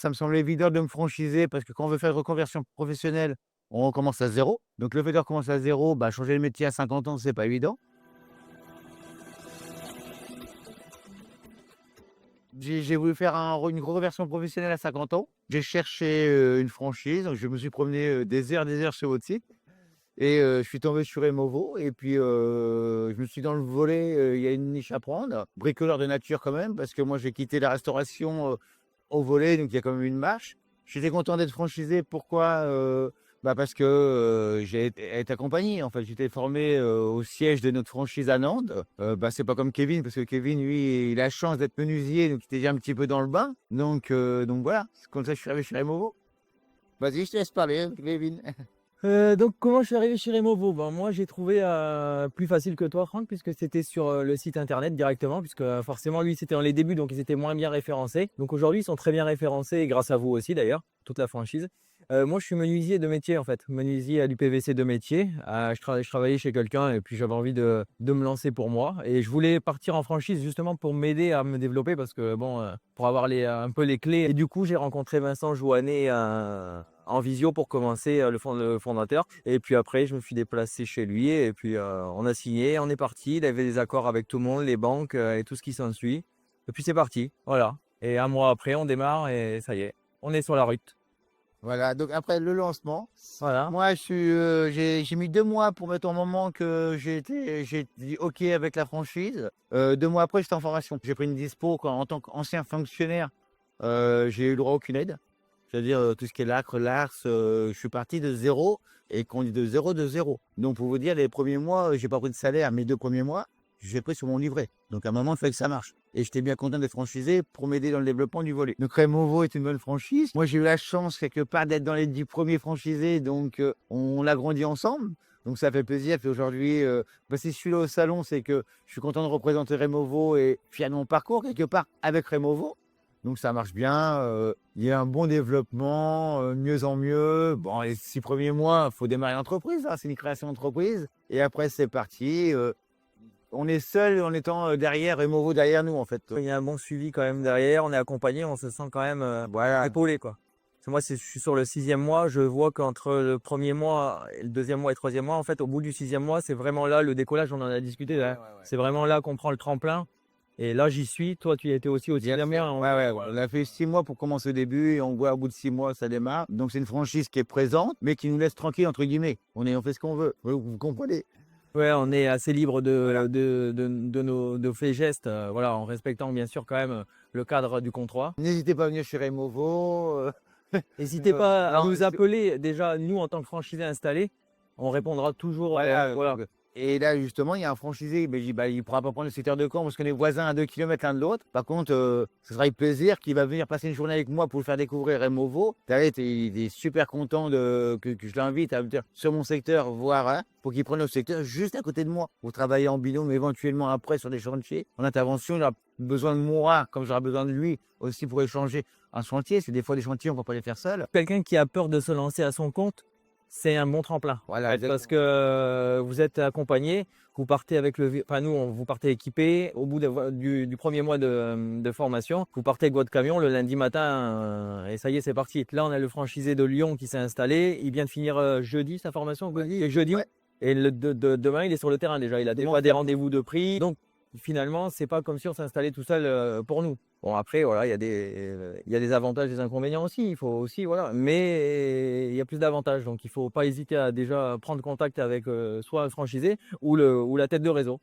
Ça me semblait évident de me franchiser parce que quand on veut faire une reconversion professionnelle, on recommence à zéro. Donc le fait de recommencer à zéro, bah, changer le métier à 50 ans, c'est pas évident. J'ai voulu faire une reconversion professionnelle à 50 ans. J'ai cherché, une franchise, donc je me suis promené, des heures sur votre site et je suis tombé sur Removo et puis, je me suis dit dans le volet, il y a une niche à prendre. Bricoleur de nature quand même, parce que moi j'ai quitté la restauration, au volet, donc il y a quand même une marche. J'étais content d'être franchisé. Pourquoi? Bah, parce que, j'ai été accompagné. En fait, j'étais formé, au siège de notre franchise à Nantes. Bah, c'est pas comme Kevin, parce que Kevin, lui, il a la chance d'être menuisier, donc il était déjà un petit peu dans le bain. Donc voilà, c'est comme ça que je suis arrivé chez Removo. Vas-y, je te laisse parler, Kevin. Donc comment je suis arrivé chez Removo? Ben, moi j'ai trouvé, plus facile que toi Franck, puisque c'était sur, le site internet directement, puisque, forcément lui c'était dans les débuts, donc ils étaient moins bien référencés. Donc aujourd'hui ils sont très bien référencés et grâce à vous aussi d'ailleurs, toute la franchise. Moi je suis menuisier de métier en fait, menuisier à l'UPVC de métier. Je travaillais chez quelqu'un et puis j'avais envie de me lancer pour moi et je voulais partir en franchise justement pour m'aider à me développer parce que bon, pour avoir un peu les clés et du coup j'ai rencontré Vincent Jouannet, en visio pour commencer, le fondateur et puis après je me suis déplacé chez lui et puis, on a signé, on est parti. Il avait des accords avec tout le monde, les banques, et tout ce qui s'ensuit et puis c'est parti, voilà et un mois après on démarre et ça y est, on est sur la route. Voilà, donc après le lancement, Voilà. moi j'ai mis 2 mois pour mettre au moment que j'ai dit OK avec la franchise. 2 mois après, j'étais en formation. J'ai pris une dispo quoi, en tant qu'ancien fonctionnaire, j'ai eu droit à aucune aide. C'est-à-dire, tout ce qui est l'ACRE, l'ARS, je suis parti de zéro et qu'on dit de zéro. Donc pour vous dire, les premiers mois, j'ai pas pris de salaire. Mes 2 premiers mois, j'ai pris sur mon livret. Donc à un moment, il fallait que ça marche et j'étais bien content d'être franchisé pour m'aider dans le développement du volet. Donc Removo est une bonne franchise. Moi, j'ai eu la chance quelque part d'être dans les 10 premiers franchisés, donc on l'a grandi ensemble. Donc ça fait plaisir. Puis aujourd'hui, bah, si je suis là au salon, c'est que je suis content de représenter Removo et fier de mon parcours quelque part avec Removo. Donc ça marche bien, il y a un bon développement, mieux en mieux. Bon, les 6 premiers mois, il faut démarrer l'entreprise, hein, c'est une création d'entreprise et après c'est parti, on est seul en étant, derrière Removo derrière nous, en fait. Il y a un bon suivi quand même derrière, on est accompagné, on se sent quand même, Voilà. épaulé quoi. Parce que moi je suis sur le 6e mois, je vois qu'entre le 1er mois et le 2e mois et 3e mois, en fait au bout du 6e mois, c'est vraiment là le décollage, on en a discuté, Ouais, hein. ouais, ouais. C'est vraiment là qu'on prend le tremplin et là j'y suis. Toi tu y étais aussi au Bien 6e sûr. mois, Ouais, ouais, ouais. On a fait 6 mois pour commencer au début et on voit au bout de 6 mois, ça démarre. Donc c'est une franchise qui est présente, mais qui nous laisse tranquille entre guillemets. On fait ce qu'on veut. Vous comprenez? ouais, on est assez libre Voilà. de nos faits et gestes, voilà, en respectant bien sûr quand même, le cadre du comptoir. N'hésitez pas à venir chez Removo, N'hésitez pas à non, nous appeler, déjà nous en tant que franchisés installés, on répondra toujours, voilà, voilà. et là, justement, il y a un franchisé, beh, j'ai dit: «Bah, il pourra pas prendre le secteur de Caen parce qu'on est voisins à 2 kilomètres l'un de l'autre. Par contre, ce sera avec plaisir qu'il va venir passer une journée avec moi pour le faire découvrir Removo». Tu sais, il est super content que je l'invite à venir sur mon secteur voir, hein, pour qu'il prenne le secteur juste à côté de moi, pour travailler en binôme éventuellement après sur des chantiers. En intervention, il aura besoin de moi comme j'aurai besoin de lui aussi pour échanger un chantier. Parce que des fois, des chantiers, on ne va pas les faire seul. Quelqu'un qui a peur de se lancer à son compte, c'est un bon tremplin. Voilà, Parce exactement. que, vous êtes accompagné, vous partez avec enfin nous, vous partez équipé. Au bout du 1er mois de formation, vous partez avec votre camion le lundi matin, et ça y est, c'est parti. Là, on a le franchisé de Lyon qui s'est installé. Il vient de finir, jeudi sa formation, jeudi Ouais, et demain, il est sur le terrain déjà. Il a demain, déjà on des ferme. rendez-vous de pris. Donc finalement, c'est pas comme si on s'installait tout seul, pour nous. Bon après voilà, il y a des avantages, des inconvénients aussi, il faut aussi voilà, mais il y a plus d'avantages donc il faut pas hésiter à déjà prendre contact avec, soit un franchisé ou la tête de réseau.